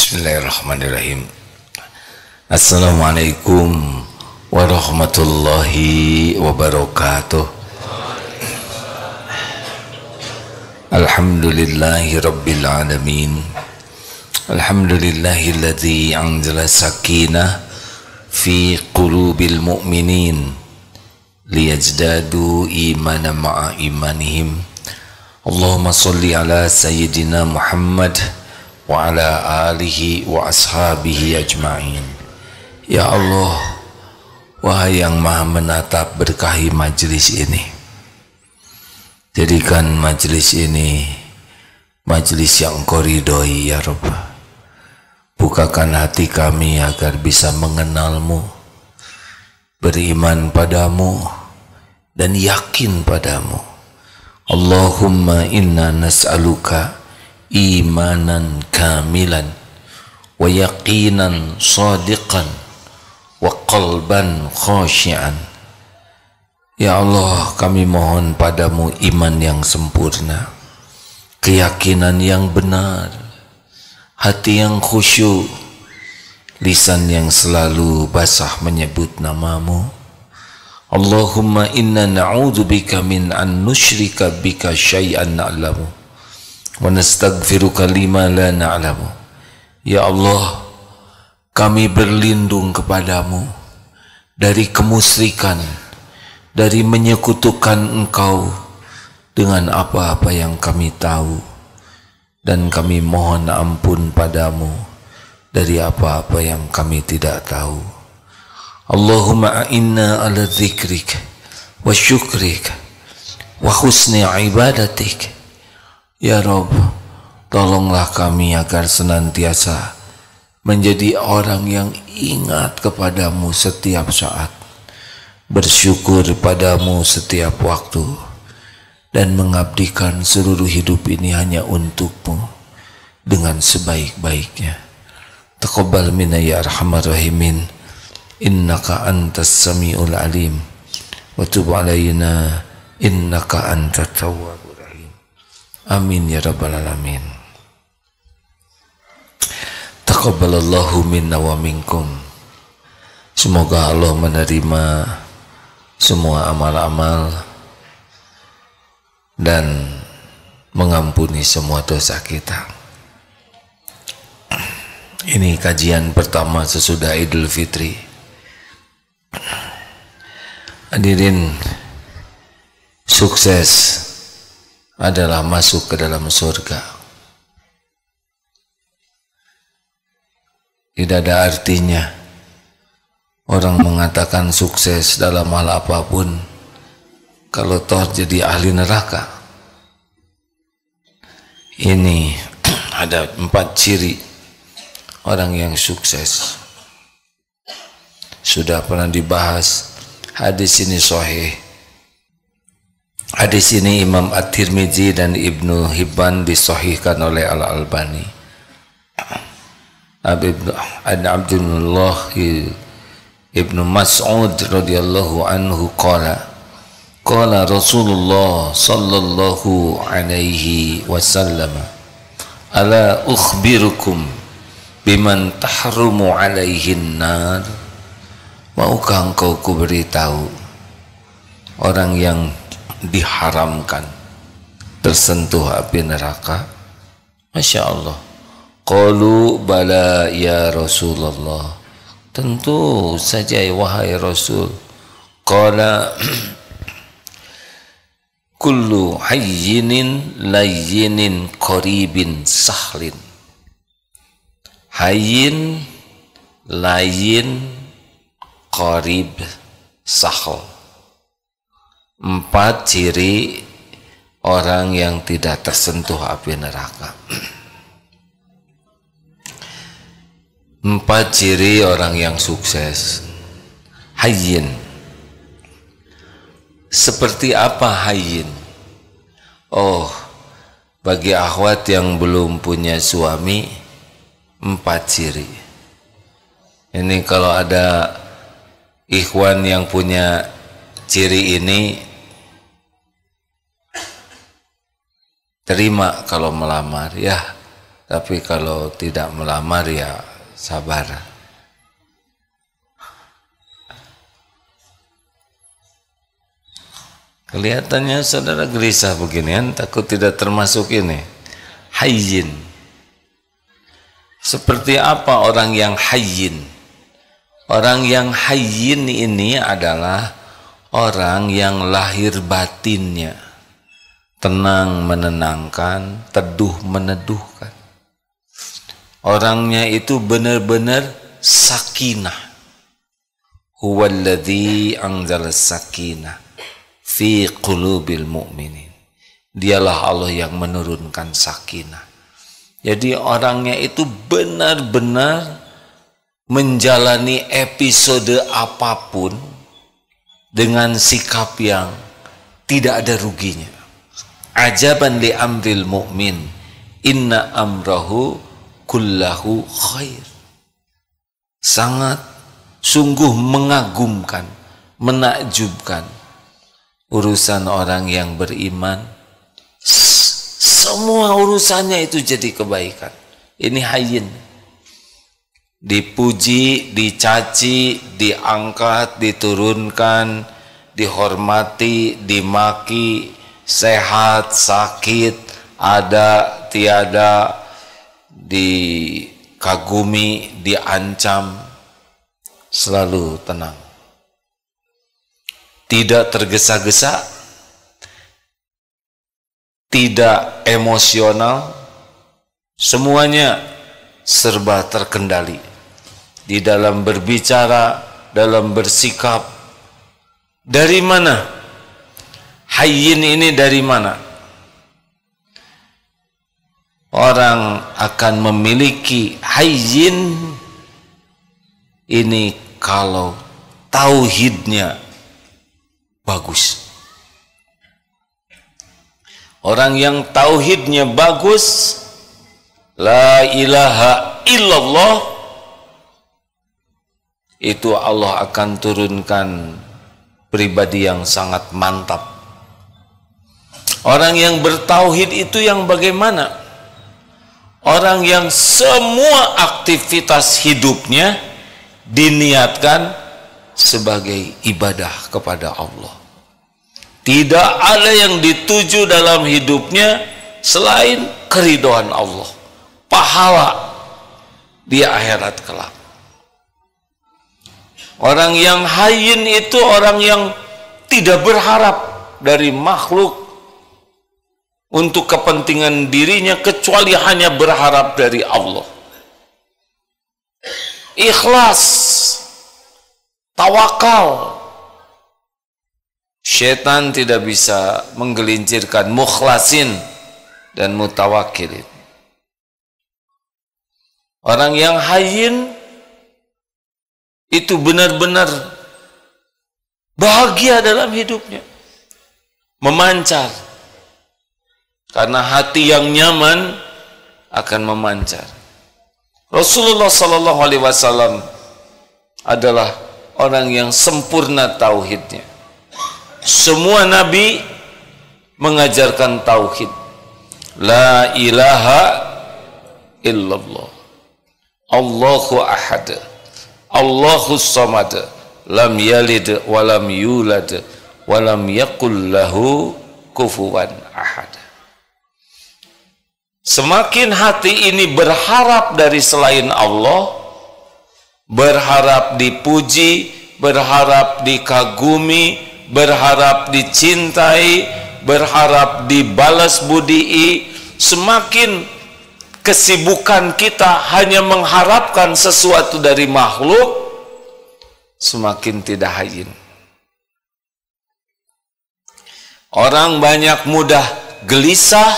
Bismillahirrahmanirrahim. Assalamualaikum warahmatullahi wabarakatuh. Alhamdulillahi rabbil alamin. Alhamdulillahilladzi anzala sakinah fi qulubil mu'minin liyazdadu imanan ma'a imanihim. Allahumma salli ala sayyidina Muhammad wa ala alihi wa ashabihi ajma'in. Ya Allah, wahai yang maha menatap, berkahi majlis ini. Jadikan majlis ini majlis yang Engkau ridhoi ya Rabb. Bukakan hati kami agar bisa mengenal-Mu, beriman padamu dan yakin padamu. Allahumma inna nas'aluka imanan kamilan wa yaqinan sadiqan wa qalban khashi'an. Ya Allah, kami mohon padamu iman yang sempurna, keyakinan yang benar, hati yang khusyuk, lisan yang selalu basah menyebut namamu. Allahumma inna na'udzubika min an nusyrika bika syai'an na'lamu wa nastaghfiruka lima la na'lamu. Ya Allah, kami berlindung kepadamu dari kemusyrikan, dari menyekutukan Engkau dengan apa-apa yang kami tahu, dan kami mohon ampun padamu dari apa-apa yang kami tidak tahu. Allahumma a'inna ala dzikrik wa syukrik wa husni ibadatik. Ya Rabb, tolonglah kami agar senantiasa menjadi orang yang ingat kepadamu setiap saat, bersyukur padamu setiap waktu, dan mengabdikan seluruh hidup ini hanya untukmu dengan sebaik-baiknya. Taqabbal minna ya arhamar rahimin, innaka antas sami'ul alim, wa tub alaina innaka antat tawwabur. Amin ya rabbal alamin. Taqabbalallahu minna wa minkum. Semoga Allah menerima semua amal-amal dan mengampuni semua dosa kita. Ini kajian pertama sesudah Idul Fitri. Hadirin, sukses adalah masuk ke dalam surga. Tidak ada artinya orang mengatakan sukses dalam hal apapun kalau toh jadi ahli neraka. Ini ada 4 ciri orang yang sukses. Sudah pernah dibahas, hadis ini sahih. Hadis ini Imam At-Tirmidzi dan Ibnu Hibban disahihkan oleh Al-Albani. An Abdullah Ibnu Mas'ud radhiyallahu anhu qala Rasulullah sallallahu alaihi wasallam, ala ukhbirukum biman tahrumu alaihin nar. Maukah engkau kuberitahu orang yang diharamkan tersentuh api neraka? Masya Allah. Qalu bala ya Rasulullah, tentu saja wahai Rasul. Qala kullu hayyinin layyinin qaribin sahlin. Hayyin, layyin, qarib, sahl. 4 ciri orang yang tidak tersentuh api neraka. 4 ciri orang yang sukses. Hayyin. Seperti apa hayyin? Oh, bagi akhwat yang belum punya suami, 4 ciri. Ini kalau ada ikhwan yang punya ciri ini, terima kalau melamar ya, Tapi kalau tidak melamar ya sabar. Kelihatannya saudara gelisah beginian, takut tidak termasuk ini. Hayyin. Seperti apa orang yang hayyin? Orang yang hayyin ini adalah orang yang lahir batinnya tenang menenangkan, teduh meneduhkan. Orangnya itu benar-benar sakinah. Huwallazi anzala sakinah fi qulubil mu'minin. Dialah Allah yang menurunkan sakinah. Jadi orangnya itu benar-benar menjalani episode apapun dengan sikap yang tidak ada ruginya. Ajaban li amril mu'min, inna amrahu kullahu khair. Sangat sungguh mengagumkan, menakjubkan urusan orang yang beriman. Semua urusannya itu jadi kebaikan. Ini hayyin. Dipuji, dicaci, diangkat, diturunkan, dihormati, dimaki, sehat, sakit, ada, tiada, dikagumi, diancam, selalu tenang. Tidak tergesa-gesa, tidak emosional, semuanya serba terkendali. Di dalam berbicara, dalam bersikap. Dari mana? Hayyin ini dari mana? Orang akan memiliki hayyin ini kalau tauhidnya bagus. Orang yang tauhidnya bagus, la ilaha illallah, itu Allah akan turunkan pribadi yang sangat mantap. Orang yang bertauhid itu yang bagaimana? Orang yang semua aktivitas hidupnya diniatkan sebagai ibadah kepada Allah. Tidak ada yang dituju dalam hidupnya selain keridhaan Allah, pahala di akhirat kelak. Orang yang hayyin itu orang yang tidak berharap dari makhluk untuk kepentingan dirinya kecuali hanya berharap dari Allah. Ikhlas, tawakal. Syaitan tidak bisa menggelincirkan mukhlasin dan mutawakkilin. Orang yang hayyin itu benar-benar bahagia dalam hidupnya, memancar, karena hati yang nyaman akan memancar. Rasulullah Sallallahu Alaihi Wasallam adalah orang yang sempurna tauhidnya. Semua nabi mengajarkan tauhid, la ilaha illallah, Allahu ahad, Allahus samad, lam yalid walam yulad walam yakul lahu kufuwan ahad. Semakin hati ini berharap dari selain Allah, berharap dipuji, berharap dikagumi, berharap dicintai, berharap dibalas budii, semakin kesibukan kita hanya mengharapkan sesuatu dari makhluk, semakin tidak hayyin. Orang banyak mudah gelisah,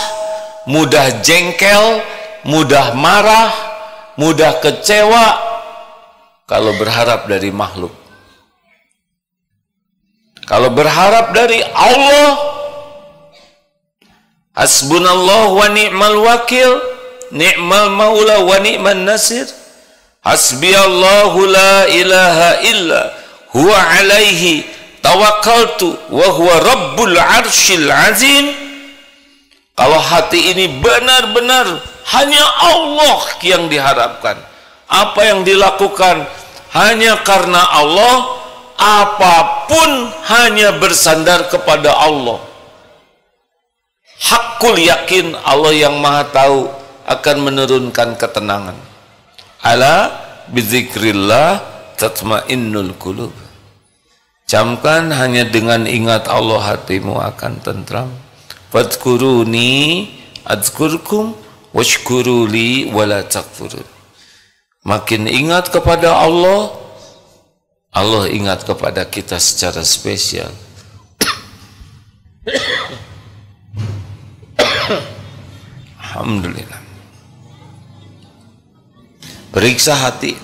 mudah jengkel, mudah marah, mudah kecewa kalau berharap dari makhluk. Kalau berharap dari Allah, hasbunallah wa ni'mal wakil, ni'mal maula wa ni'man nasir, hasbiyallahu la ilaha illa huwa alaihi tawakkaltu wa huwa rabbul arsyil azim. Kalau hati ini benar-benar hanya Allah yang diharapkan. Apa yang dilakukan hanya karena Allah, apapun hanya bersandar kepada Allah. Hakul yakin, Allah yang maha tahu akan menurunkan ketenangan. Ala bizikrillah tatmainnul qulub. Camkan, hanya dengan ingat Allah hatimu akan tentram. Fadhkuruni adzkurkum washkuruli wala takfurun. Makin ingat kepada Allah, Allah ingat kepada kita secara spesial. Alhamdulillah. Periksa hati.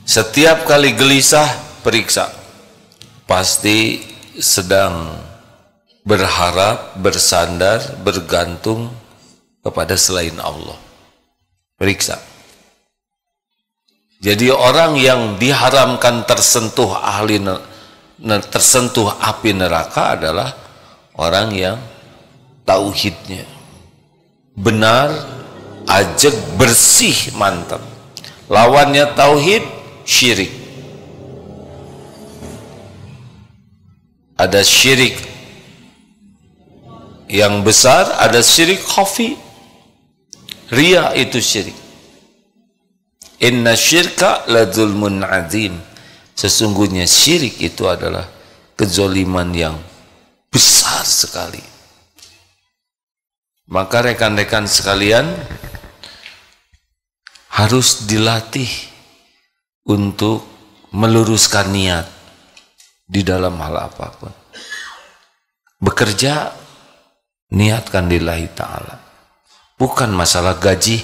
Setiap kali gelisah, periksa. Pasti sedang berharap, bersandar, bergantung kepada selain Allah. Periksa. Jadi orang yang diharamkan tersentuh tersentuh api neraka adalah orang yang tauhidnya benar, ajeg, bersih, mantap. Lawannya tauhid, syirik. Ada syirik yang besar, ada syirik khafi. Ria itu syirik. Inna syirka la zulmun azim. Sesungguhnya syirik itu adalah kezoliman yang besar sekali. Maka rekan-rekan sekalian, harus dilatih untuk meluruskan niat di dalam hal apapun. Bekerja, niatkan lillahi ta'ala. Bukan masalah gaji,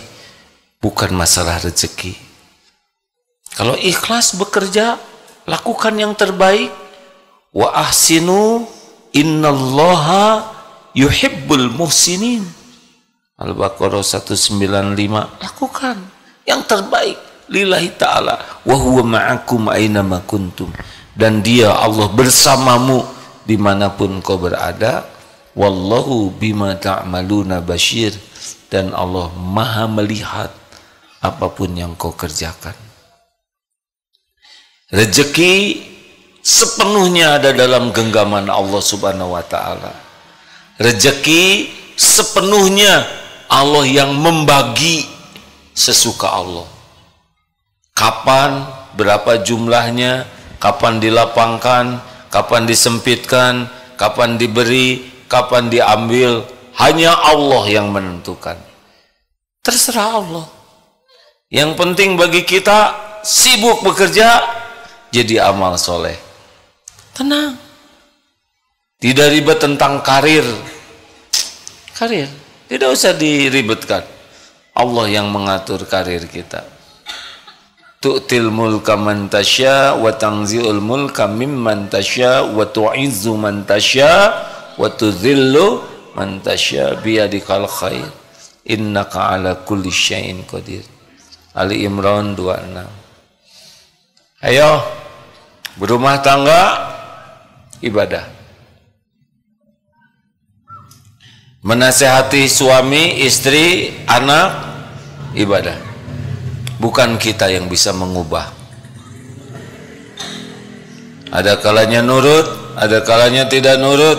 bukan masalah rezeki. Kalau ikhlas bekerja, lakukan yang terbaik. Wa ahsinu innallaha yuhibbul muhsinin. Al-Baqarah 195. Lakukan yang terbaik lillahi ta'ala. Wa huwa ma'akum aynama kuntum. Dan dia, Allah, bersamamu dimanapun kau berada. Wallahu bima ta'maluna basyir. Dan Allah maha melihat apapun yang kau kerjakan. Rezeki sepenuhnya ada dalam genggaman Allah subhanahu wa ta'ala. Rezeki sepenuhnya Allah yang membagi sesuka Allah. Kapan, berapa jumlahnya, kapan dilapangkan, kapan disempitkan, kapan diberi, kapan diambil, hanya Allah yang menentukan. Terserah Allah. Yang penting bagi kita, sibuk bekerja, jadi amal soleh. Tenang. Tidak ribet tentang karir. Karir, tidak usah diribetkan. Allah yang mengatur karir kita. Tu'til mulka man tasya wa tanzi'ul mulka mimman tasya wa tu'izzu man tasya wa tudhillu man tasya biyadikal khair innaka ala kulli syai'in qadir. Ali Imran 26. Ayo, berumah tangga, ibadah. Menasehati suami, istri, anak, ibadah. Bukan kita yang bisa mengubah. Ada kalanya nurut, ada kalanya tidak nurut.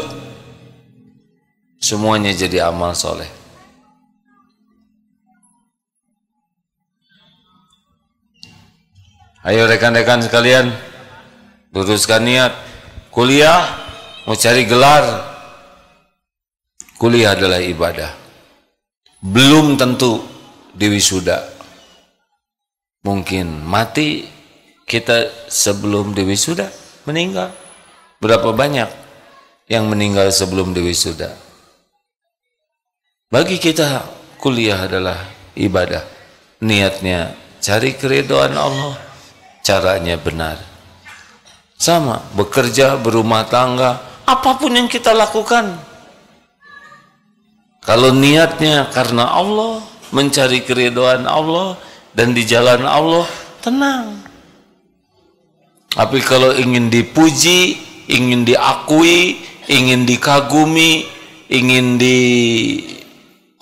Semuanya jadi amal soleh. Ayo rekan-rekan sekalian, luruskan niat. Kuliah, mau cari gelar. Kuliah adalah ibadah. Belum tentu di wisuda. Mungkin mati kita sebelum di wisuda, meninggal. Berapa banyak yang meninggal sebelum di wisuda? Bagi kita, kuliah adalah ibadah. Niatnya cari keridhaan Allah, caranya benar. Sama, bekerja, berumah tangga, apapun yang kita lakukan. Kalau niatnya karena Allah, mencari keridhaan Allah, dan di jalan Allah, tenang. Tapi kalau ingin dipuji, ingin diakui, ingin dikagumi, ingin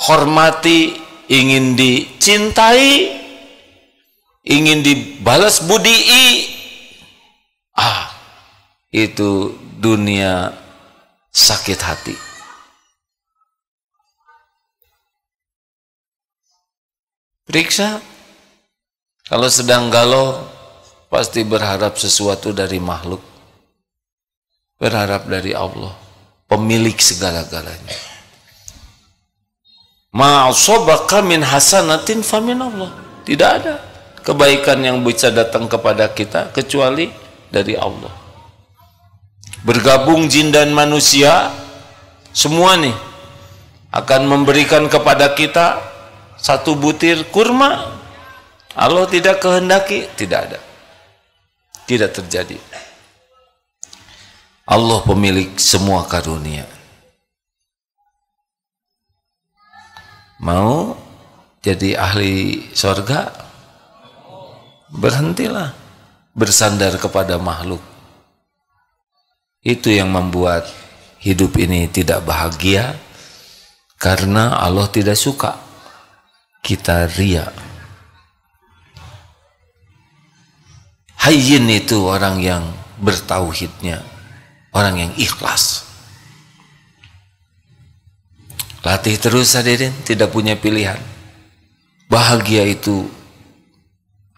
hormati, ingin dicintai, ingin dibalas budii, itu dunia sakit hati. Periksa, kalau sedang galau pasti berharap sesuatu dari makhluk, berharap dari Allah, pemilik segala-galanya. Ma'asabaka min hasanatin famin Allah. Tidak ada kebaikan yang bisa datang kepada kita kecuali dari Allah. Bergabung jin dan manusia semua nih akan memberikan kepada kita satu butir kurma. Allah tidak kehendaki, tidak ada, tidak terjadi. Allah pemilik semua karunia. Mau jadi ahli surga? Berhentilah bersandar kepada makhluk. Itu yang membuat hidup ini tidak bahagia, karena Allah tidak suka kita ria. Hayyin itu orang yang bertauhidnya, orang yang ikhlas. Latih terus hadirin, tidak punya pilihan. Bahagia itu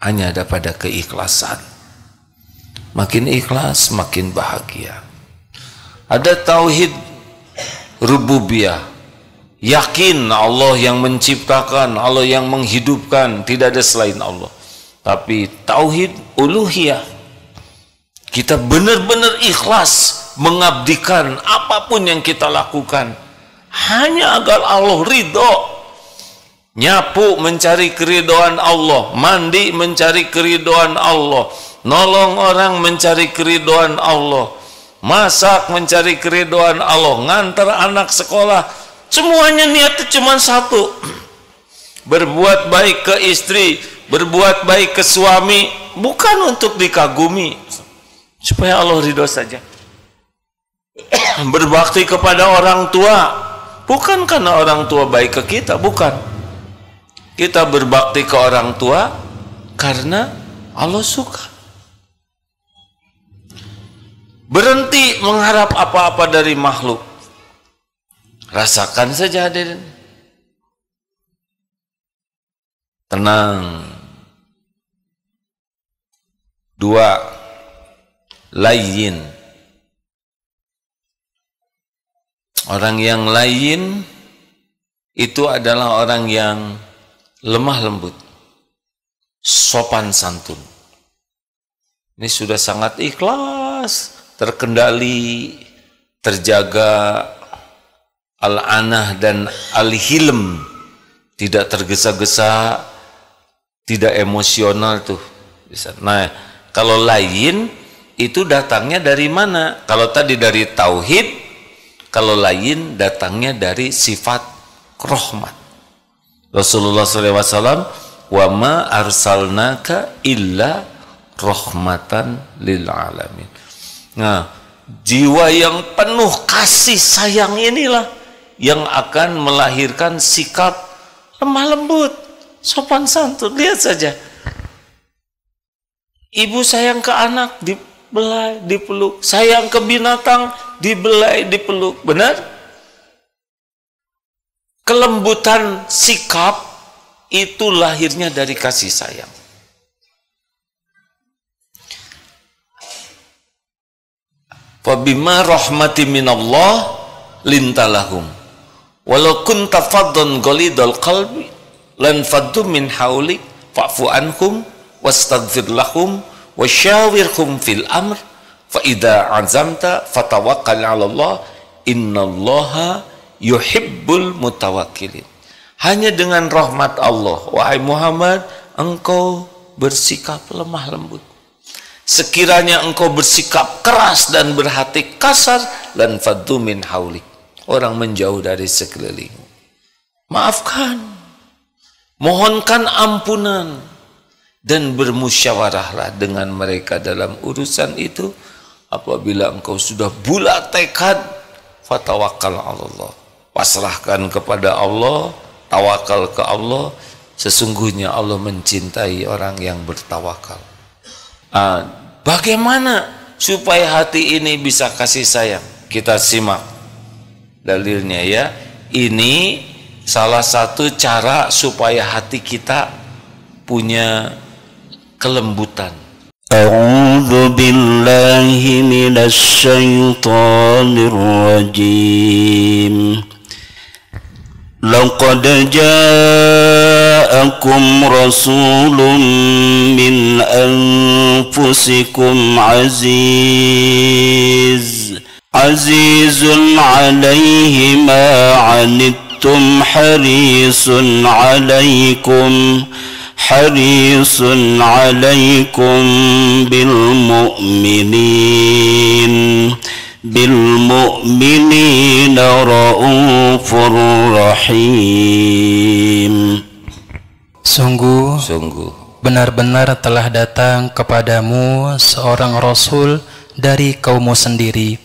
hanya ada pada keikhlasan. Makin ikhlas, makin bahagia. Ada tauhid rububiyah, yakin Allah yang menciptakan, Allah yang menghidupkan, tidak ada selain Allah. Tapi tauhid uluhiyah, kita benar-benar ikhlas mengabdikan apapun yang kita lakukan hanya agar Allah ridho. Nyapu mencari keridhaan Allah, mandi mencari keridhaan Allah, nolong orang mencari keridhaan Allah, masak mencari keridhaan Allah, ngantar anak sekolah, semuanya niatnya cuma satu, berbuat baik ke istri, berbuat baik ke suami, bukan untuk dikagumi, supaya Allah ridho saja. Berbakti kepada orang tua, bukan karena orang tua baik ke kita, bukan. Kita berbakti ke orang tua karena Allah suka. Berhenti mengharap apa-apa dari makhluk. Rasakan saja hadirin. Tenang. 2. Layyin. Orang yang layyin itu adalah orang yang lemah lembut, sopan santun. Ini sudah sangat ikhlas, terkendali, terjaga al-anah dan al-hilm, tidak tergesa-gesa, tidak emosional tuh. Nah, kalau layyin itu datangnya dari mana? Kalau tadi dari tauhid, kalau layyin datangnya dari sifat rahmat. Rasulullah SAW, wa ma arsalnaka illa rahmatan lil alamin. Nah, jiwa yang penuh kasih sayang inilah yang akan melahirkan sikap lemah lembut, sopan santun. Lihat saja, ibu sayang ke anak, dibelai, dipeluk. Sayang ke binatang, dibelai, dipeluk. Benar? Kelembutan sikap itu lahirnya dari kasih sayang. Fabima rahmati minallah lintalahum walau kunta faddan ghalidal qalbi lan faddu min haulik fa'fu anhum wastaghfir lahum wasyawirhum fil amr fa idza azamta fatawakkal 'ala Allah innallaha yuhibbul mutawakkilin. Hanya dengan rahmat Allah, wahai Muhammad, engkau bersikap lemah lembut. Sekiranya engkau bersikap keras dan berhati kasar, lan faddu min haulik, orang menjauh dari sekelilingmu. Maafkan, mohonkan ampunan, dan bermusyawarahlah dengan mereka dalam urusan itu. Apabila engkau sudah bulat tekad, fatawakkal 'ala Allah, pasrahkan kepada Allah, tawakal ke Allah, sesungguhnya Allah mencintai orang yang bertawakal. Bagaimana supaya hati ini bisa kasih sayang? Kita simak dalilnya ya. Ini salah satu cara supaya hati kita punya kelembutan. A'udzu billahi minasy syaithanir rajim. Laqad ja'akum rasulun min anfusikum azizun 'alaihi ma 'anittum harisun 'alaikum bilmu'minina raufur rahim. Sungguh benar-benar telah datang kepadamu seorang Rasul dari kaummu sendiri.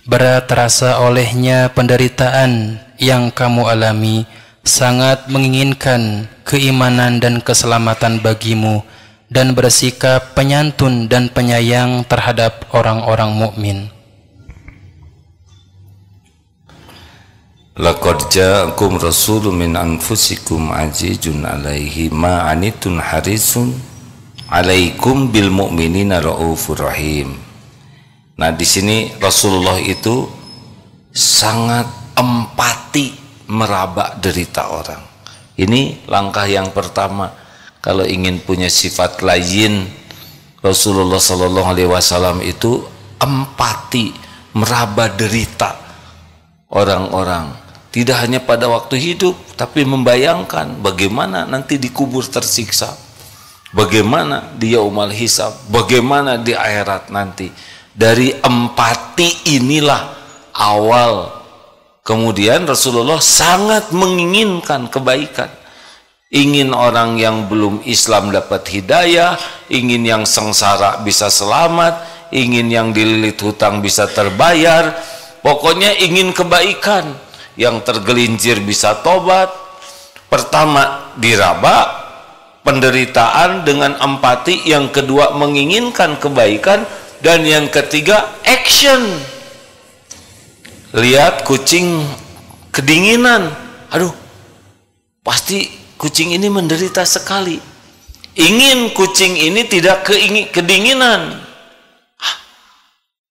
Berat terasa olehnya penderitaan yang kamu alami, sangat menginginkan keimanan dan keselamatan bagimu, dan bersikap penyantun dan penyayang terhadap orang-orang mukmin. Laqad ja'akum rasulun min anfusikum azizun 'alaihi ma 'anittum harisun 'alaikum bil mu'minina raufur rahim. Nah, di sini Rasulullah itu sangat empati meraba derita orang. Ini langkah yang pertama. Kalau ingin punya sifat lain, Rasulullah Sallallahu Alaihi Wasallam itu empati meraba derita orang-orang. Tidak hanya pada waktu hidup, tapi membayangkan bagaimana nanti dikubur tersiksa, bagaimana di yaumul hisab, bagaimana di akhirat nanti. Dari empati inilah awal. Kemudian Rasulullah sangat menginginkan kebaikan. Ingin orang yang belum Islam dapat hidayah, ingin yang sengsara bisa selamat, ingin yang dililit hutang bisa terbayar. Pokoknya ingin kebaikan. Yang tergelincir bisa tobat. Pertama diraba penderitaan dengan empati, yang kedua menginginkan kebaikan, dan yang ketiga action. Lihat kucing kedinginan, aduh pasti kucing ini menderita sekali. Ingin kucing ini tidak kedinginan,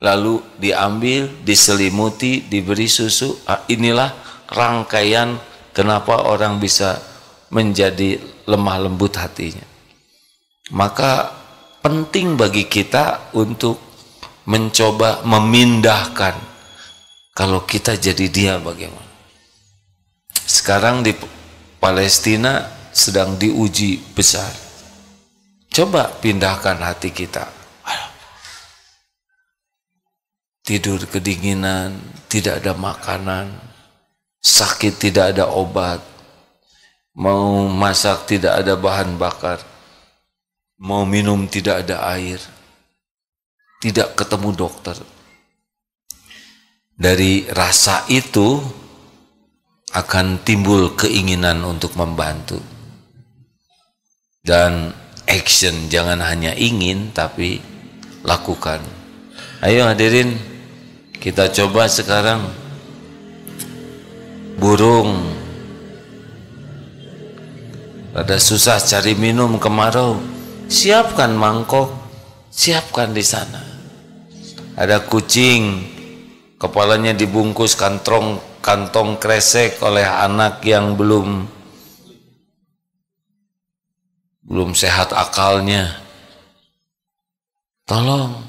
lalu diambil, diselimuti, diberi susu. Inilah rangkaian kenapa orang bisa menjadi lemah lembut hatinya. Maka penting bagi kita untuk mencoba memindahkan. Kalau kita jadi dia bagaimana? Sekarang di Palestina sedang diuji besar. Coba pindahkan hati kita. Tidur kedinginan, tidak ada makanan, sakit tidak ada obat, mau masak tidak ada bahan bakar, mau minum tidak ada air, tidak ketemu dokter. Dari rasa itu akan timbul keinginan untuk membantu. Dan action, jangan hanya ingin tapi lakukan. Ayo hadirin, kita coba sekarang. Burung pada susah cari minum kemarau, siapkan mangkok, siapkan di sana. Ada kucing, kepalanya dibungkus kantong kresek oleh anak yang belum sehat akalnya. Tolong,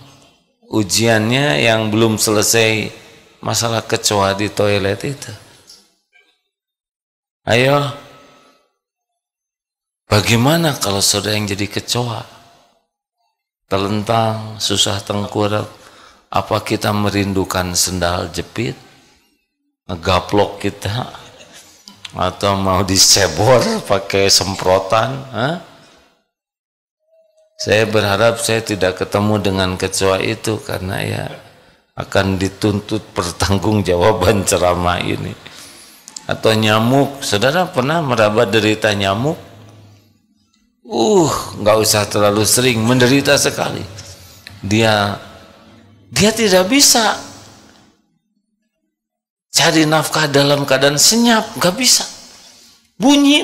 ujiannya yang belum selesai masalah kecoa di toilet itu. Ayo, bagaimana kalau saudara yang jadi kecoa? Telentang, susah tengkurap. Apa kita merindukan sendal jepit? Ngegaplok kita? Atau mau disebor pakai semprotan? Saya berharap saya tidak ketemu dengan kecoa itu, karena ya akan dituntut pertanggungjawaban ceramah ini. atau nyamuk. Saudara pernah meraba derita nyamuk? Nggak usah terlalu sering, menderita sekali. Dia tidak bisa cari nafkah dalam keadaan senyap, nggak bisa. Bunyi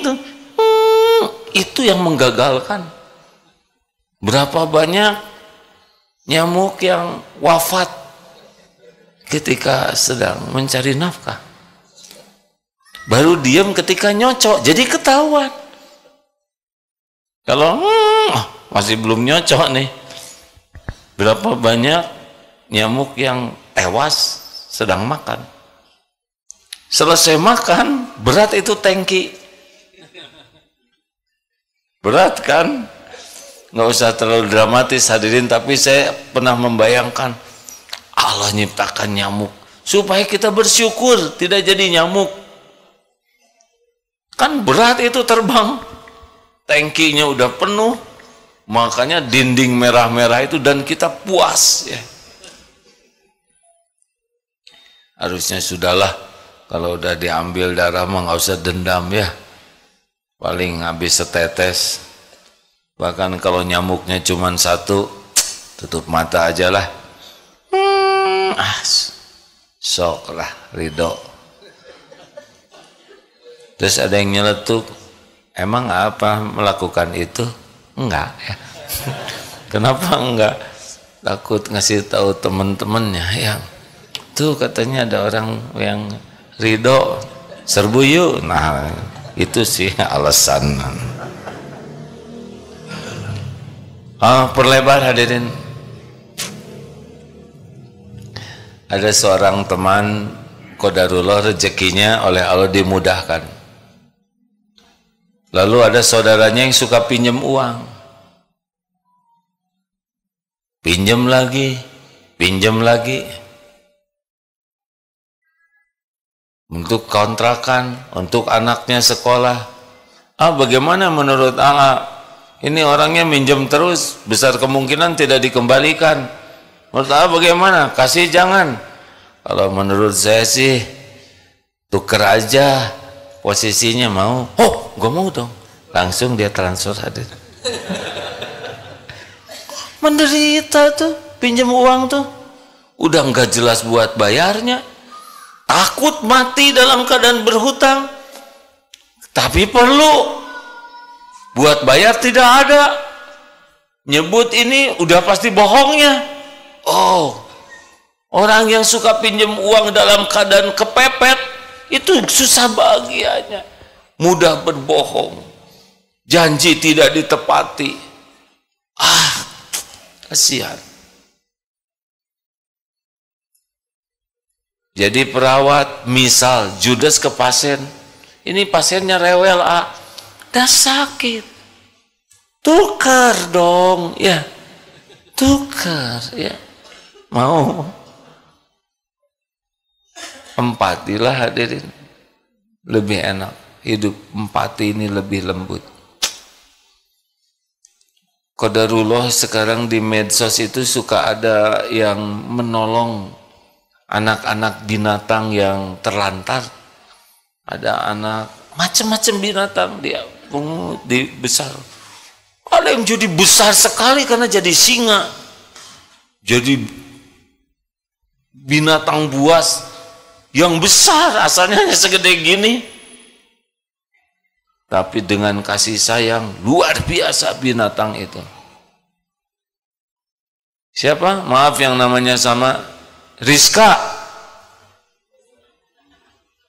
itu yang menggagalkan. Berapa banyak nyamuk yang wafat ketika sedang mencari nafkah. Baru diam ketika nyocok, jadi ketahuan. Kalau masih belum nyocok nih, berapa banyak nyamuk yang tewas sedang makan. Selesai makan, berat itu tangki. Berat kan? Nggak usah terlalu dramatis hadirin, tapi saya pernah membayangkan Allah nyiptakan nyamuk supaya kita bersyukur tidak jadi nyamuk. Kan berat itu terbang. Tangkinya udah penuh, makanya dinding merah-merah itu, dan kita puas ya. Harusnya sudahlah, kalau udah diambil darah mah nggak usah dendam ya, paling habis setetes. Bahkan kalau nyamuknya cuma satu, tutup mata aja lah. Sok lah, ridho. Terus ada yang nyeletuk, emang apa melakukan itu? Enggak ya. Kenapa enggak? Takut ngasih tahu teman-temannya yang tuh katanya ada orang yang ridho, serbu yuk. Nah itu sih alasan. Perlebar hadirin. Ada seorang teman qadarullah rezekinya oleh Allah dimudahkan. Lalu ada saudaranya yang suka pinjam uang. Pinjam lagi. Untuk kontrakan, untuk anaknya sekolah. Bagaimana menurut Allah? Ini orangnya minjem terus, besar kemungkinan tidak dikembalikan. Menurut Allah bagaimana? Kasih jangan. Kalau menurut saya sih, tuker aja posisinya. Mau? Gue mau dong. Langsung dia transfer hadir. Menderita tuh, pinjam uang tuh. Udah nggak jelas buat bayarnya. Takut mati dalam keadaan berhutang. Tapi perlu. Buat bayar tidak ada. Nyebut ini udah pasti bohongnya. Orang yang suka pinjam uang dalam keadaan kepepet, itu susah bahagianya. Mudah berbohong. Janji tidak ditepati. Kasihan. Jadi perawat, misal judes ke pasien, ini pasiennya rewel, dah sakit, tukar dong, ya, tukar, ya, mau, empatilah hadirin, lebih enak, hidup empati ini lebih lembut. Qadarullah sekarang di medsos itu suka ada yang menolong anak-anak binatang yang terlantar. Ada anak macam-macam binatang dia pungut dibesar. Ada yang jadi besar sekali karena jadi singa. Jadi binatang buas yang besar, asalnya hanya segede gini. Tapi dengan kasih sayang luar biasa binatang itu. Siapa? Maaf yang namanya sama Rizka.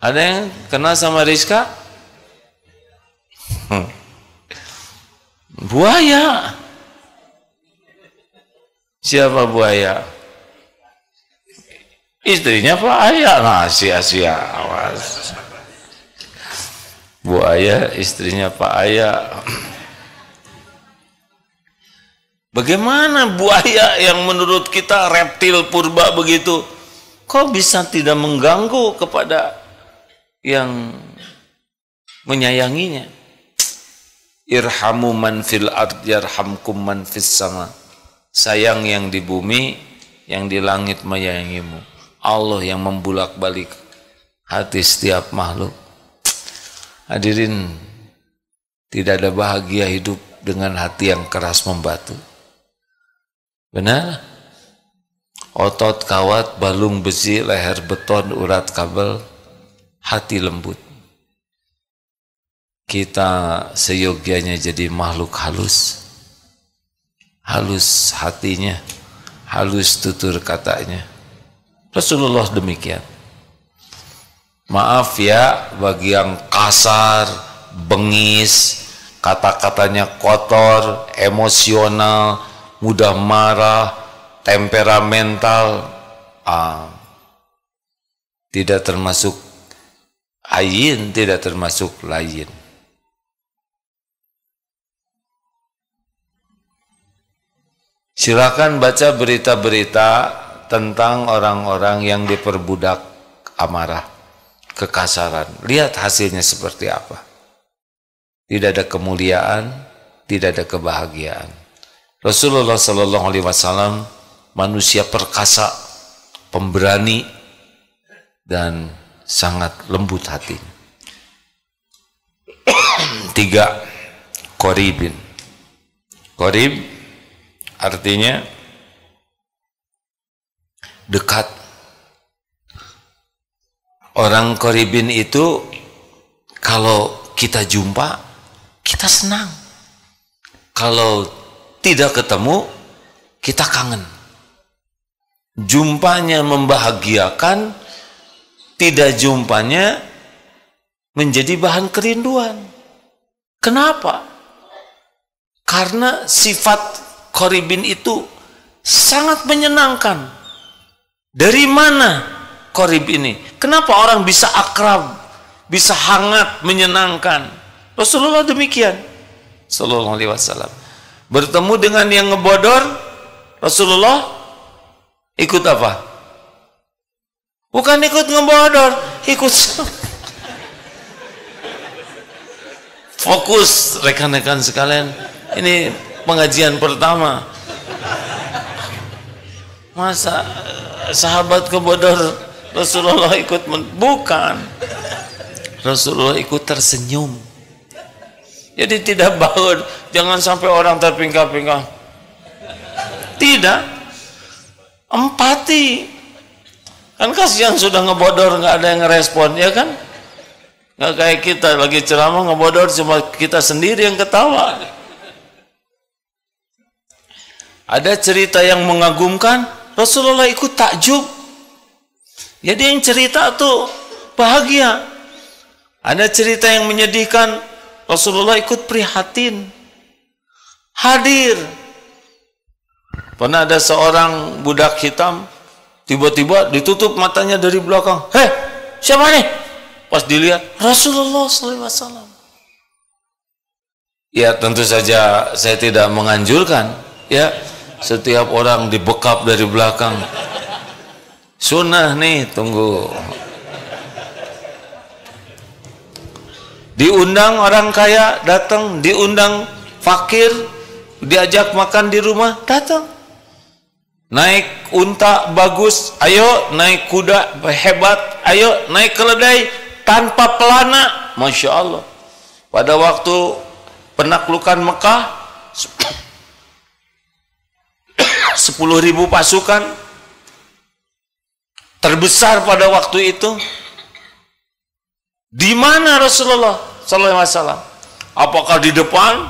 Ada yang kenal sama Rizka? Buaya. Siapa buaya? Istrinya Pak Ayah. Nah, sia-sia. Awas. Buaya istrinya Pak Ayah. Bagaimana buaya yang menurut kita reptil purba begitu, kok bisa tidak mengganggu kepada yang menyayanginya? Irhamu man fil ard yarhamkum man fis sama. Sayang yang di bumi, yang di langit menyayangimu. Allah yang membulak-balik hati setiap makhluk. Hadirin, tidak ada bahagia hidup dengan hati yang keras membatu. Benar? Otot kawat, balung besi, leher beton, urat kabel, hati lembut. Kita seyogianya jadi makhluk halus. Halus hatinya, halus tutur katanya. Rasulullah demikian. Maaf ya bagi yang kasar, bengis, kata-katanya kotor, emosional, mudah marah, temperamental, tidak termasuk ayin, tidak termasuk layin. Silakan baca berita-berita tentang orang-orang yang diperbudak amarah, kekasaran. Lihat hasilnya seperti apa. Tidak ada kemuliaan, tidak ada kebahagiaan. Rasulullah SAW manusia perkasa, pemberani, dan sangat lembut hatinya. 3. Qoribin. Qorib artinya dekat. Orang qoribin itu kalau kita jumpa, kita senang. Kalau tidak ketemu, kita kangen. Jumpanya membahagiakan, tidak jumpanya menjadi bahan kerinduan. Kenapa? Karena sifat qoribin itu sangat menyenangkan. Dari mana qorib ini? Kenapa orang bisa akrab, bisa hangat, menyenangkan? Rasulullah demikian sallallahu alaihi wasallam. Bertemu dengan yang ngebodor, Rasulullah ikut apa? Bukan ikut ngebodor, ikut fokus. Rekan-rekan sekalian, ini pengajian pertama. Masa sahabat kebodor Rasulullah ikut? Bukan. Rasulullah ikut tersenyum. Jadi tidak baut, jangan sampai orang terpingkal-pingkal. Tidak. Empati. Kan kasihan sudah ngebodor nggak ada yang ngerespon, ya kan? Nggak kayak kita lagi ceramah ngebodor cuma kita sendiri yang ketawa. Ada cerita yang mengagumkan, Rasulullah ikut takjub. Jadi yang cerita tuh bahagia. Ada cerita yang menyedihkan, Rasulullah ikut prihatin, hadir. Pernah ada seorang budak hitam, tiba-tiba ditutup matanya dari belakang. Hei, siapa nih? Pas dilihat, Rasulullah SAW. Ya tentu saja saya tidak menganjurkan, ya setiap orang dibekap dari belakang. Sunnah nih, tunggu. Diundang orang kaya, datang. Diundang fakir, diajak makan di rumah, datang. Naik unta bagus, ayo. Naik kuda hebat, ayo. Naik keledai tanpa pelana, Masya Allah. Pada waktu penaklukan Mekah, 10.000 pasukan terbesar pada waktu itu. Di mana Rasulullah SAW? Apakah di depan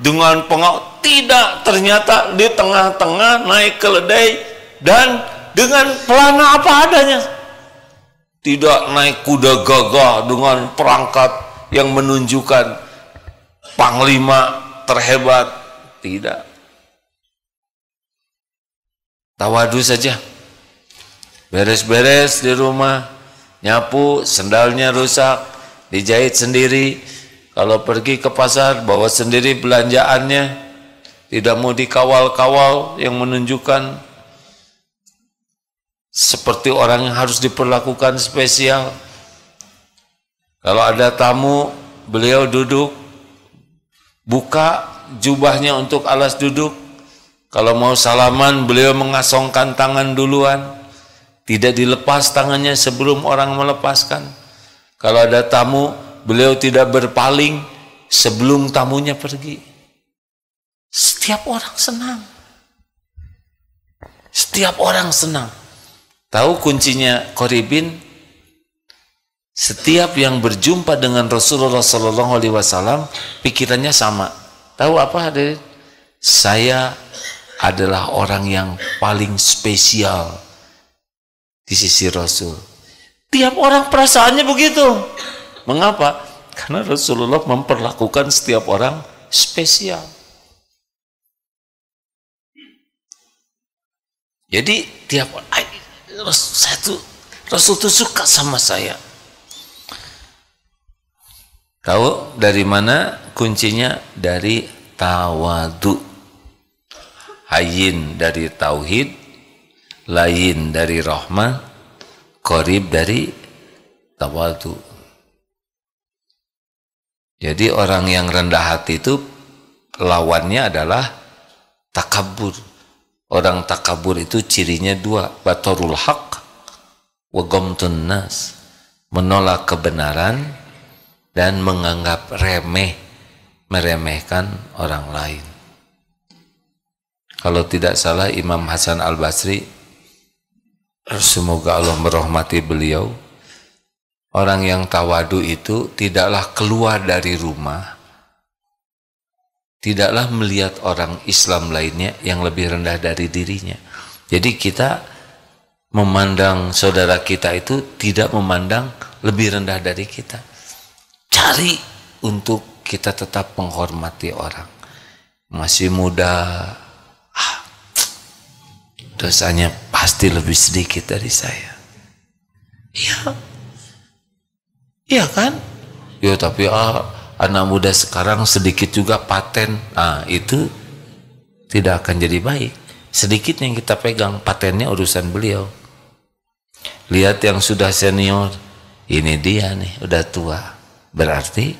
dengan pengawal? Tidak, ternyata di tengah-tengah naik keledai dan dengan pelana apa adanya. Tidak naik kuda gagah dengan perangkat yang menunjukkan panglima terhebat. Tidak. Tawadu saja. Beres-beres di rumah, nyapu, sendalnya rusak, dijahit sendiri. Kalau pergi ke pasar, bawa sendiri belanjaannya, tidak mau dikawal-kawal yang menunjukkan seperti orang yang harus diperlakukan spesial. Kalau ada tamu, beliau duduk, buka jubahnya untuk alas duduk. Kalau mau salaman, beliau mengasongkan tangan duluan. Tidak dilepas tangannya sebelum orang melepaskan. Kalau ada tamu, beliau tidak berpaling sebelum tamunya pergi. Setiap orang senang. Setiap orang senang. Tahu kuncinya qoribin? Setiap yang berjumpa dengan Rasulullah SAW pikirannya sama. Tahu apa hadirin? Saya adalah orang yang paling spesial di sisi Rasul. Tiap orang perasaannya begitu. Mengapa? Karena Rasulullah memperlakukan setiap orang spesial. Jadi tiap Rasul itu suka sama saya. Tahu dari mana kuncinya? Dari tawadu. Hayyin dari tauhid, lain dari rahmah, qorib dari tawadu. Jadi orang yang rendah hati itu lawannya adalah takabur. Orang takabur itu cirinya dua, batarul haq wa ghamtun nas, menolak kebenaran dan menganggap remeh, meremehkan orang lain. Kalau tidak salah Imam Hasan Al-Basri, semoga Allah merahmati beliau, orang yang tawadu itu tidaklah keluar dari rumah, tidaklah melihat orang Islam lainnya yang lebih rendah dari dirinya. Jadi kita memandang saudara kita itu tidak memandang lebih rendah dari kita. Cari untuk kita tetap menghormati orang. Masih muda, dosanya pasti lebih sedikit dari saya. Iya, iya kan? Ya tapi anak muda sekarang sedikit juga paten. Nah itu tidak akan jadi baik. Sedikit yang kita pegang, patennya urusan beliau. Lihat yang sudah senior, ini dia nih, udah tua. Berarti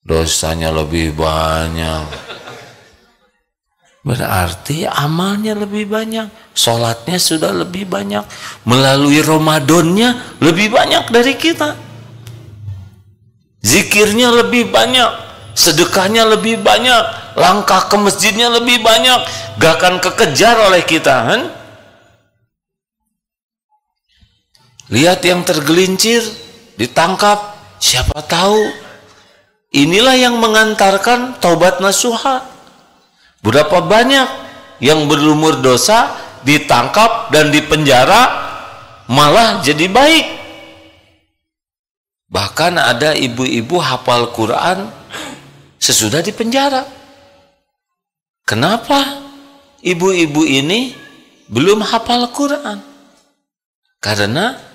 dosanya lebih banyak. Berarti amalnya lebih banyak. Sholatnya sudah lebih banyak. Melalui Ramadannya lebih banyak dari kita. Zikirnya lebih banyak. Sedekahnya lebih banyak. Langkah ke masjidnya lebih banyak. Gak akan kekejar oleh kita kan? Lihat yang tergelincir, ditangkap, siapa tahu inilah yang mengantarkan taubat nasuha. Berapa banyak yang berlumur dosa ditangkap dan dipenjara malah jadi baik. Bahkan ada ibu-ibu hafal Quran sesudah dipenjara. Kenapa ibu-ibu ini belum hafal Quran? Karena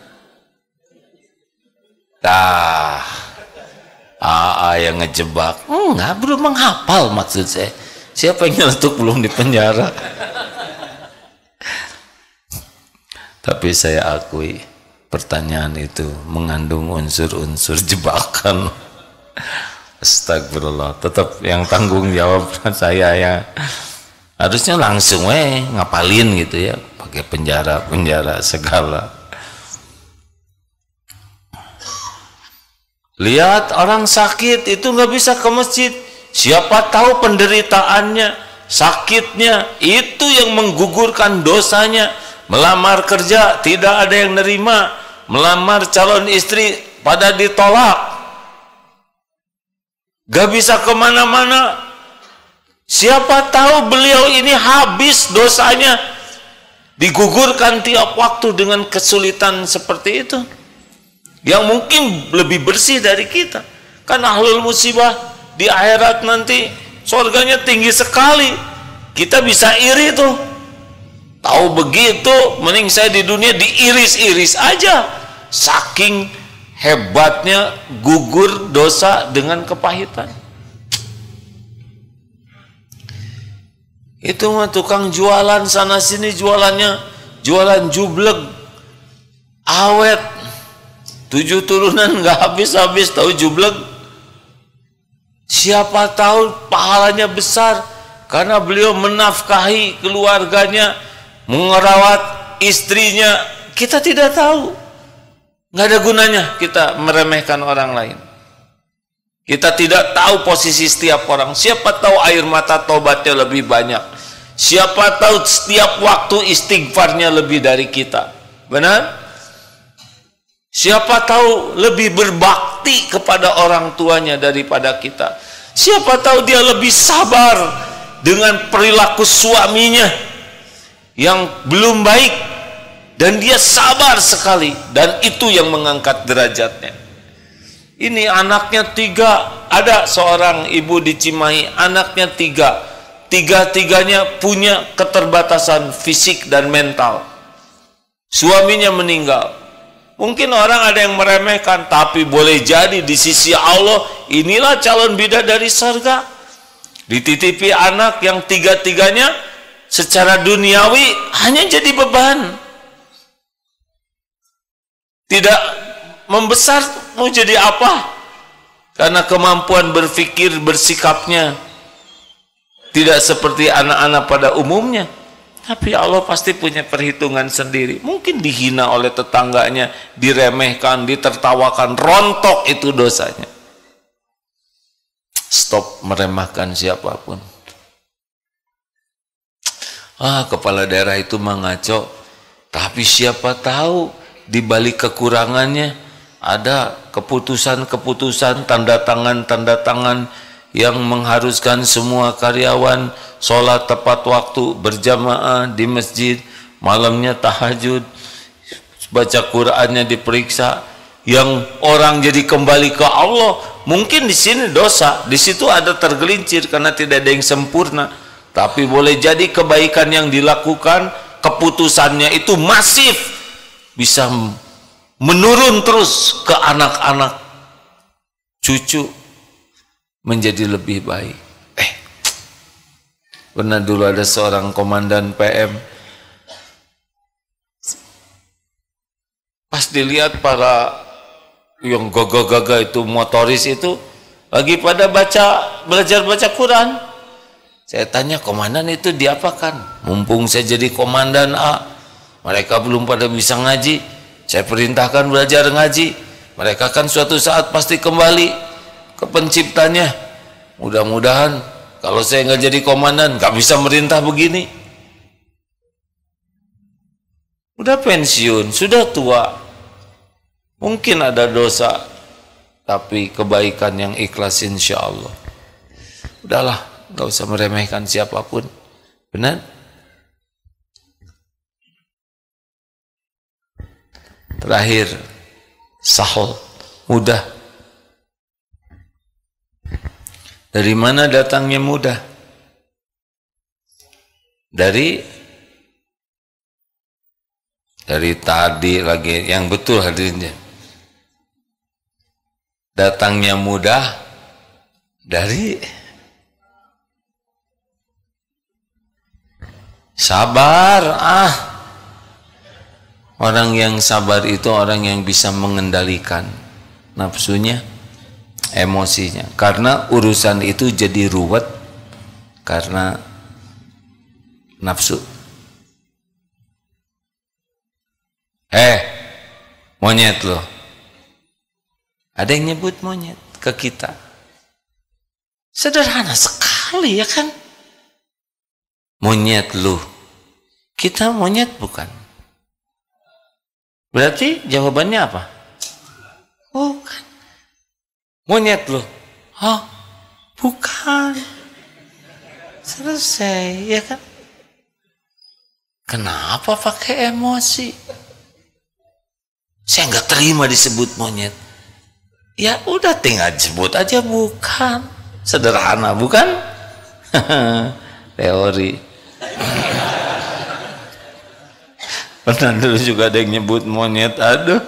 yang ngejebak. Enggak, belum menghafal maksud saya. Siapa yang nyeletuk belum di penjara? Tapi saya akui pertanyaan itu mengandung unsur-unsur jebakan. Astagfirullah. Tetap yang tanggung jawab saya ya. Harusnya langsung ngapalin gitu ya, pakai penjara segala. Lihat orang sakit itu nggak bisa ke masjid. Siapa tahu penderitaannya, sakitnya itu yang menggugurkan dosanya. Melamar kerja tidak ada yang nerima, melamar calon istri pada ditolak, gak bisa kemana-mana. Siapa tahu beliau ini habis dosanya, digugurkan tiap waktu dengan kesulitan seperti itu, yang mungkin lebih bersih dari kita. Kan ahlul musibah di akhirat nanti surganya tinggi sekali. Kita bisa iri tuh. Tahu begitu, mending saya di dunia diiris-iris aja. Saking hebatnya gugur dosa dengan kepahitan. Itu mah tukang jualan sana sini, jualan jubleg awet 7 turunan nggak habis-habis. Tahu jubleg? Siapa tahu pahalanya besar karena beliau menafkahi keluarganya, merawat istrinya kita tidak tahu. Nggak ada gunanya kita meremehkan orang lain. Kita tidak tahu posisi setiap orang. Siapa tahu air mata tobatnya lebih banyak. Siapa tahu setiap waktu istighfarnya lebih dari kita. Benar? Siapa tahu lebih berbakti kepada orang tuanya daripada kita. Siapa tahu dia lebih sabar dengan perilaku suaminya yang belum baik, dan dia sabar sekali, dan itu yang mengangkat derajatnya. Ini anaknya 3, ada seorang ibu di Cimahi, anaknya 3, tiga-tiganya punya keterbatasan fisik dan mental. Suaminya meninggal. Mungkin orang ada yang meremehkan, tapi boleh jadi di sisi Allah inilah calon bidadari surga. Dititipi anak yang tiga-tiganya secara duniawi hanya jadi beban, tidak membesar, mau jadi apa? Karena kemampuan berpikir, bersikapnya tidak seperti anak-anak pada umumnya. Tapi Allah pasti punya perhitungan sendiri. Mungkin dihina oleh tetangganya, diremehkan, ditertawakan, rontok itu dosanya. Stop meremehkan siapapun. Kepala daerah itu mengaco, tapi siapa tahu di balik kekurangannya ada keputusan-keputusan, tanda tangan yang mengharuskan semua karyawan sholat tepat waktu, berjamaah di masjid, malamnya tahajud, baca Qur'annya diperiksa, yang orang jadi kembali ke Allah. Mungkin di sini dosa, di situ ada tergelincir karena tidak ada yang sempurna. Tapi boleh jadi kebaikan yang dilakukan, keputusannya itu masif, bisa menurun terus ke anak-anak, cucu, menjadi lebih baik. Pernah dulu ada seorang komandan PM, pas dilihat para yang gagah-gagah itu, motoris itu lagi pada belajar baca Quran. Saya tanya, komandan itu diapakan? Mumpung saya jadi komandan A, mereka belum pada bisa ngaji, saya perintahkan belajar ngaji. Mereka kan suatu saat pasti kembali ke penciptanya. Mudah-mudahan kalau saya nggak jadi komandan, nggak bisa merintah begini. Udah pensiun, sudah tua, mungkin ada dosa, tapi kebaikan yang ikhlas insya Allah. Udahlah, nggak usah meremehkan siapapun. Benar? Terakhir, sahol, mudah. Dari mana datangnya mudah? Dari tadi lagi, yang betul hadirinnya. Datangnya mudah dari sabar. Orang yang sabar itu orang yang bisa mengendalikan nafsunya, emosinya. Karena urusan itu jadi ruwet karena nafsu. Monyet loh. Ada yang nyebut monyet ke kita. Sederhana sekali ya kan? Monyet loh. Kita monyet bukan? Berarti jawabannya apa? Bukan. Monyet loh. Bukan. Selesai ya kan? Kenapa pakai emosi? Saya nggak terima disebut monyet. Ya udah tinggal sebut aja bukan. Sederhana bukan? Teori. Pernah dulu juga ada yang nyebut monyet, aduh.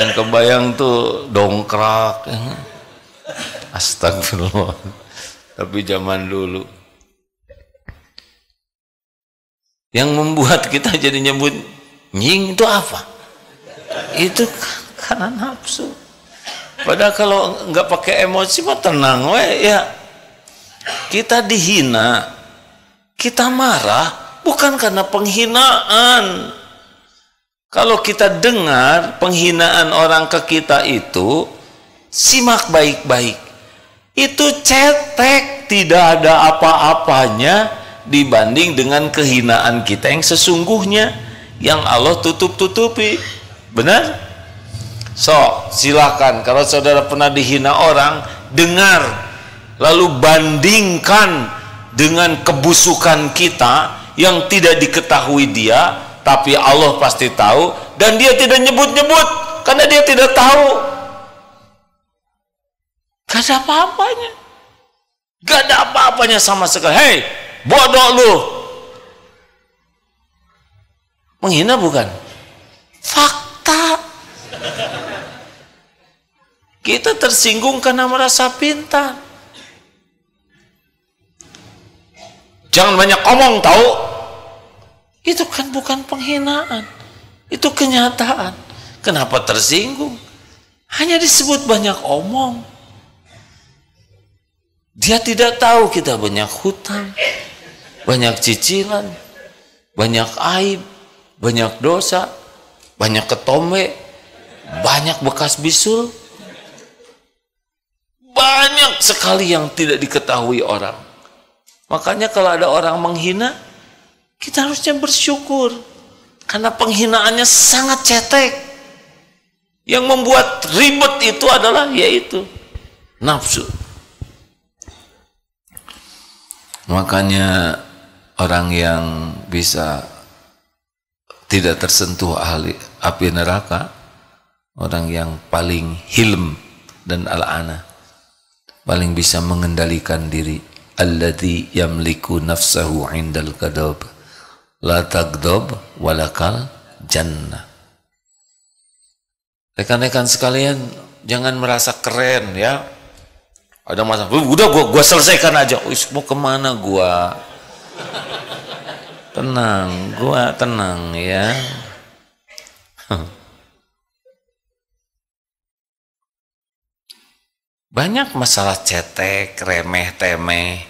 Yang kebayang tuh dongkrak. Astagfirullah. Tapi zaman dulu. Yang membuat kita jadi nyebut nying itu apa? Itu karena nafsu. Padahal kalau nggak pakai emosi mah tenang ya. Kita dihina, kita marah bukan karena penghinaan, Kalau kita dengar penghinaan orang ke kita itu, simak baik-baik. Itu cetek, tidak ada apa-apanya dibanding dengan kehinaan kita yang sesungguhnya, yang Allah tutup-tutupi. Benar? So, silakan kalau saudara pernah dihina orang, dengar, lalu bandingkan dengan kebusukan kita yang tidak diketahui dia, tapi Allah pasti tahu, dan dia tidak nyebut-nyebut karena dia tidak tahu. Gak ada apa-apanya, gak ada apa-apanya sama sekali. Hei, bodoh lu, menghina bukan? Fakta. Kita tersinggung karena merasa pintar. Jangan banyak omong, tahu? Itu kan bukan penghinaan, itu kenyataan. Kenapa tersinggung? Hanya disebut banyak omong. Dia tidak tahu kita banyak hutang, banyak cicilan, banyak aib, banyak dosa, banyak ketombe, banyak bekas bisul. Banyak sekali yang tidak diketahui orang. Makanya kalau ada orang menghina, kita harusnya bersyukur, karena penghinaannya sangat cetek. Yang membuat ribet itu adalah yaitu nafsu. Makanya orang yang bisa tidak tersentuh api neraka, orang yang paling hilm dan al-ana, paling bisa mengendalikan diri. Alladzi yamliku nafsahu indal qadab, la tagdob walakal jannah. Rekan-rekan sekalian, jangan merasa keren ya. Ada masalah, udah gua selesaikan aja. Mau kemana gua? Tenang, gua tenang ya. Banyak masalah cetek, remeh temeh,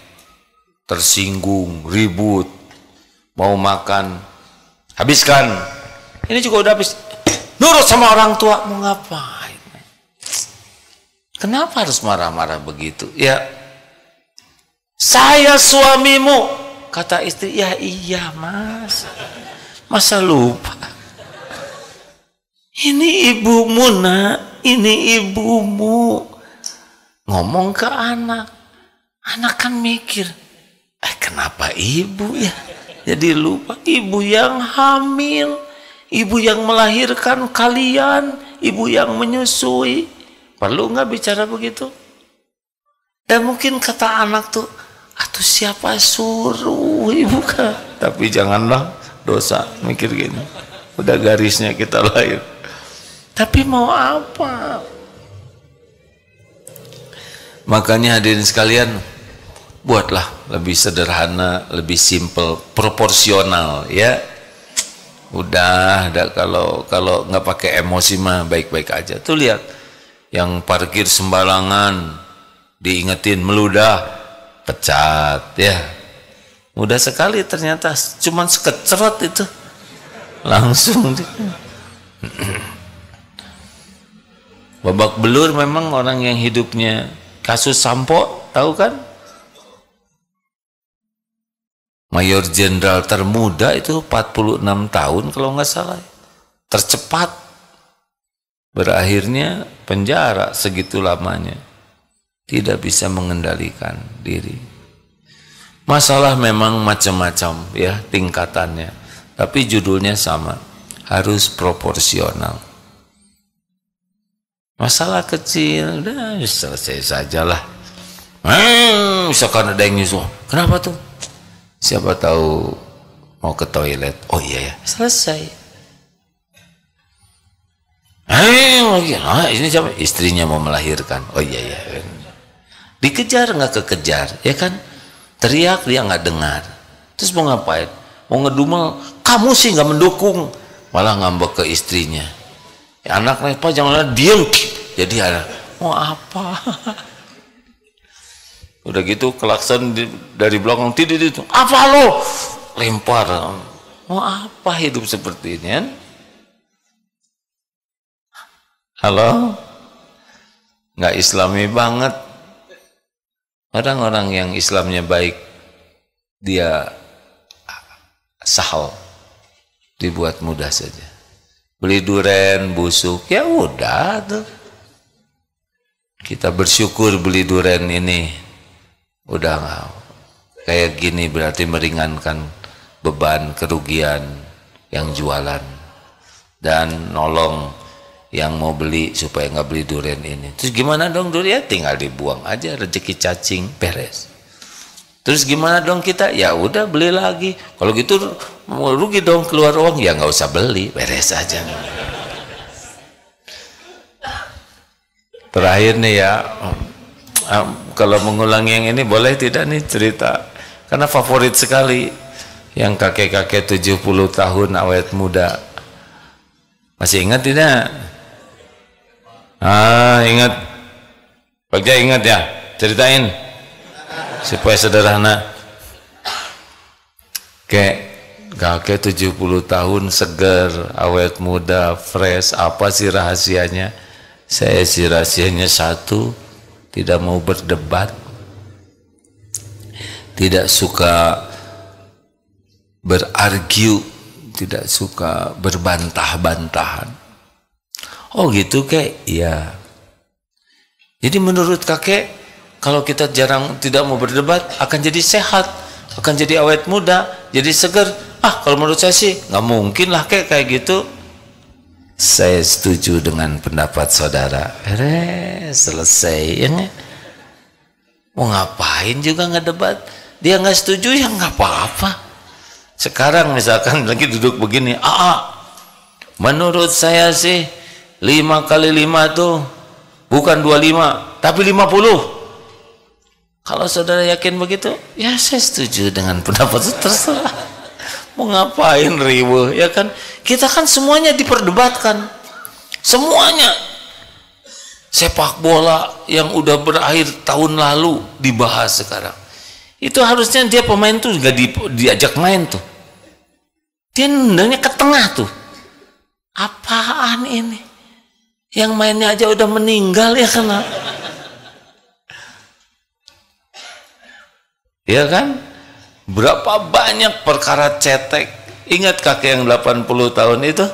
tersinggung, ribut, mau makan, habiskan. Ini juga udah habis. Nurut sama orang tua, mau ngapain? Kenapa harus marah-marah begitu? Ya, saya suamimu, kata istri. Ya iya mas, masa lupa? Ini ibumu nak, ini ibumu. Ngomong ke anak, anak kan mikir, kenapa ibu ya? Jadi lupa, ibu yang hamil, ibu yang melahirkan kalian, ibu yang menyusui. Perlu nggak bicara begitu? Dan mungkin kata anak tuh, atuh siapa suruh ibu kan? Tapi janganlah dosa mikir gini. Udah garisnya kita lahir. Tapi mau apa? Makanya hadirin sekalian, buatlah lebih sederhana, lebih simple, proporsional ya. Udah kalau nggak pakai emosi mah baik-baik aja. Tuh lihat, yang parkir sembarangan diingetin meludah, pecat ya. Mudah sekali ternyata, cuman sekeceret itu langsung. Babak belur memang orang yang hidupnya. Kasus Sampo, tahu kan? Mayor Jenderal termuda itu 46 tahun kalau nggak salah. Tercepat. Berakhirnya penjara segitu lamanya. Tidak bisa mengendalikan diri. Masalah memang macam-macam ya tingkatannya. Tapi judulnya sama. Harus proporsional. Masalah kecil, udah selesai sajalah. Misalkan ada yang nyusul, kenapa tuh? Siapa tahu mau ke toilet. Oh iya ya, selesai. Ini siapa? Istrinya mau melahirkan. Oh iya ya. Dikejar nggak kekejar, ya kan? Teriak dia nggak dengar. Terus mau ngapain? Mau ngedumel, kamu sih nggak mendukung, malah ngambek ke istrinya. Anak Repa jangan diem. Jadi anak mau apa? Udah gitu klakson dari belakang tidak itu. Apa lo? Lempar. Mau apa hidup seperti ini kan? Halo? Nggak islami banget. Orang-orang yang Islamnya baik, dia sahal, dibuat mudah saja. Beli duren busuk, ya udah tuh. Kita bersyukur beli duren ini udah nggak kayak gini, berarti meringankan beban kerugian yang jualan dan nolong yang mau beli supaya nggak beli durian ini. Terus gimana dong durian? Tinggal dibuang aja, rezeki cacing, beres. Terus gimana dong kita? Ya udah beli lagi. Kalau gitu mau rugi dong, keluar uang, ya nggak usah beli, beres aja. Terakhir nih ya, kalau mengulangi yang ini boleh tidak nih cerita? Karena favorit sekali yang kakek-kakek 70 tahun awet muda. Masih ingat tidak? Ingat. Bagja ingat ya? Ceritain supaya sederhana. Kakek 70 tahun, seger, awet muda, fresh. Apa sih rahasianya? Saya sih rahasianya satu, tidak mau berdebat, tidak suka berargu, tidak suka berbantah-bantahan. Oh gitu kek? Iya. Jadi menurut kakek, kalau kita jarang tidak mau berdebat, akan jadi sehat, akan jadi awet muda, jadi seger. Kalau menurut saya sih nggak mungkin lah kek kayak gitu. Saya setuju dengan pendapat saudara. Selesai ya nggak? Mau ngapain juga nggak debat? Dia nggak setuju ya nggak apa-apa. Sekarang misalkan lagi duduk begini, menurut saya sih 5 kali 5 tuh bukan 25 tapi 50. Kalau saudara yakin begitu, ya saya setuju dengan pendapat itu, terserah. Mau ngapain ribuh, ya kan? Kita kan semuanya diperdebatkan, semuanya. Sepak bola yang udah berakhir tahun lalu dibahas sekarang. Itu harusnya dia pemain tuh juga diajak main tuh. Dia nendangnya ke tengah tuh. Apaan ini? Yang mainnya aja udah meninggal ya kan? Ya kan? Berapa banyak perkara cetek. Ingat kakek yang 80 tahun itu?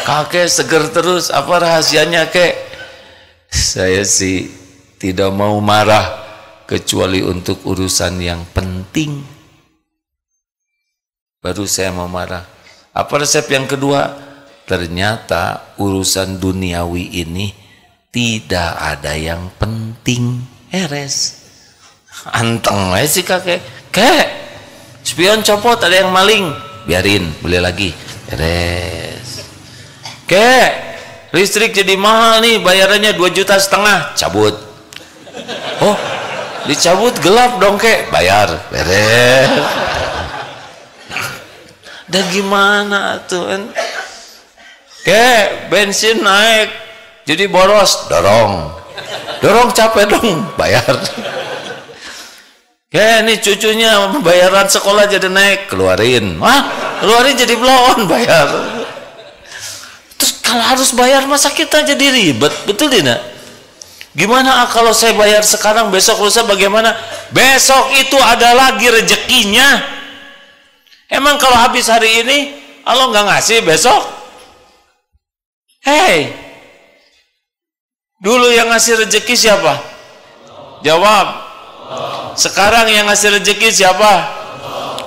Kakek seger terus. Apa rahasianya kek? Saya sih tidak mau marah kecuali untuk urusan yang penting. Baru saya mau marah. Apa resep yang kedua? Ternyata urusan duniawi ini tidak ada yang penting. Beres. Anteng aja sih kakek. Kek, spion copot, ada yang maling, biarin, beli lagi. Beres. Kek, listrik jadi mahal nih, bayarannya 2,5 juta, cabut. Oh, dicabut gelap dong kek, bayar. Beres. Dan gimana tuh kan? Kek, bensin naik jadi boros, dorong capek dong, bayar. Kek, ini cucunya bayaran sekolah jadi naik, keluarin jadi belum bayar. Terus kalau harus bayar masa kita jadi ribet, betul tidak? Gimana kalau saya bayar sekarang, besok lusa bagaimana? Besok itu ada lagi rezekinya. Emang kalau habis hari ini Allah nggak ngasih besok? Hei, dulu yang ngasih rezeki siapa? Jawab. Sekarang yang ngasih rezeki siapa?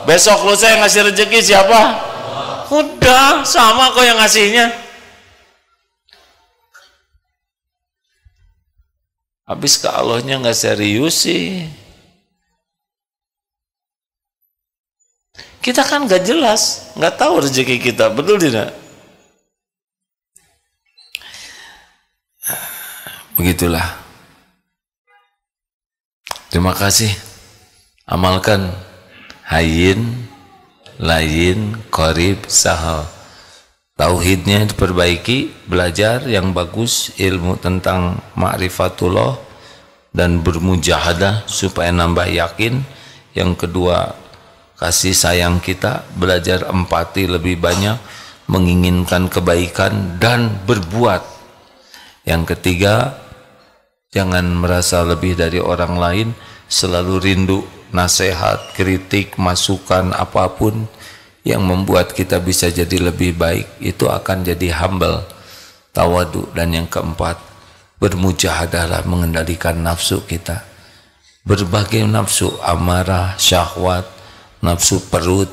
Besok lusa yang ngasih rezeki siapa? Udah sama kok yang ngasihnya. Habis ke Allahnya nggak serius sih. Kita kan nggak jelas, nggak tahu rezeki kita, betul tidak? Begitulah. Terima kasih. Amalkan hayyin, layin, qarib, sahal. Tauhidnya diperbaiki, belajar yang bagus, ilmu tentang ma'rifatullah dan bermujahadah supaya nambah yakin. Yang kedua, kasih sayang kita, belajar empati lebih banyak, menginginkan kebaikan dan berbuat. Yang ketiga, jangan merasa lebih dari orang lain, selalu rindu nasihat, kritik, masukan apapun yang membuat kita bisa jadi lebih baik, itu akan jadi humble, tawadu. Dan yang keempat, bermujahadalah mengendalikan nafsu kita. Berbagai nafsu, amarah, syahwat, nafsu perut,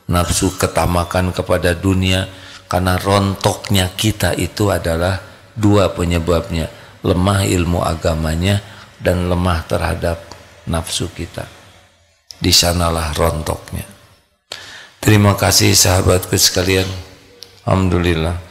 nafsu ketamakan kepada dunia. Karena rontoknya kita itu adalah dua penyebabnya, lemah ilmu agamanya dan lemah terhadap nafsu kita. Di sanalah rontoknya. Terima kasih sahabatku sekalian. Alhamdulillah.